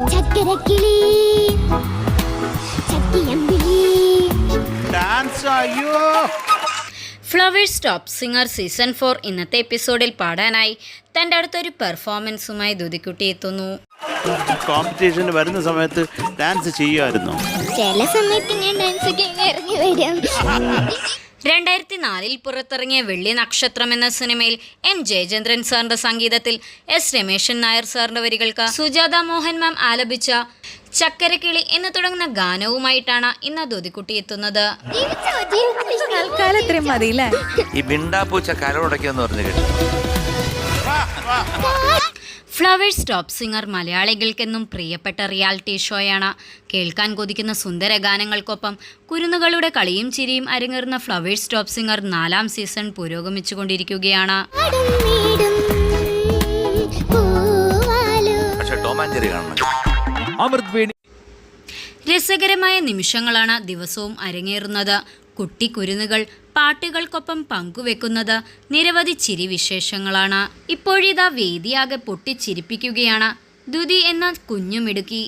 ചക്കരക്കിളി ചക്കിയമ്പിളി dance അയ്യോ. Flowers top singer season 4 ഇന്നത്തെ എപ്പിസോഡിൽ പാടാനായി തൻ്റെ അടുത്തൊരു പെർഫോമൻസുമായി ദുതിക്കുട്ടി എത്തുന്നു. കോമ്പറ്റീഷന് വരുന്ന സമയത്ത് ഡാൻസ് ചെയ്യുമായിരുന്നു. ചില സമയത്ത് ഞാൻ ഡാൻസ് ഒക്കെ ഇറങ്ങി വരും. 2004 പുറത്തിറങ്ങിയ വെള്ളി നക്ഷത്രം എന്ന സിനിമയിൽ എം ജയചന്ദ്രൻ സാറിന്റെ സംഗീതത്തിൽ എസ് രമേശൻ നായർ സാറിന്റെ വരികൾക്ക് സുജാത മോഹൻ മാം ആലപിച്ച ചക്കരക്കിളി എന്ന് തുടങ്ങുന്ന ഗാനവുമായിട്ടാണ് ഇന്ന് ദുതിക്കുട്ടി എത്തുന്നത്. ഈ ബിണ്ടാപ്പൂച്ച കലോടയ്ക്കെന്ന് പറഞ്ഞു കേട്ടു. ഫ്ലവേഴ്സ് ടോപ്പ് സിംഗർ മലയാളികൾക്കെന്നും പ്രിയപ്പെട്ട റിയാലിറ്റി ഷോയാണ്. കേൾക്കാൻ കൊതിക്കുന്ന സുന്ദര ഗാനങ്ങൾക്കൊപ്പം കുരുന്നുകളുടെ കളിയും ചിരിയും അരങ്ങേറുന്ന ഫ്ലവേഴ്സ് ടോപ്പ് സിംഗർ 4ാം സീസൺ പുരോഗമിച്ചുകൊണ്ടിരിക്കുകയാണ്. രസകരമായ നിമിഷങ്ങളാണ് ദിവസവും അരങ്ങേറുന്നത്. കുട്ടി കുരുന്നുകൾ പാട്ടുകൾക്കൊപ്പം പങ്കുവെക്കുന്നത് നിരവധി ചിരി വിശേഷങ്ങളാണ്. ഇപ്പോഴിതാ വേദിയാകെ പൊട്ടിച്ചിരിപ്പിക്കുകയാണ് ദുതി എന്ന കുഞ്ഞുമിടുക്കി.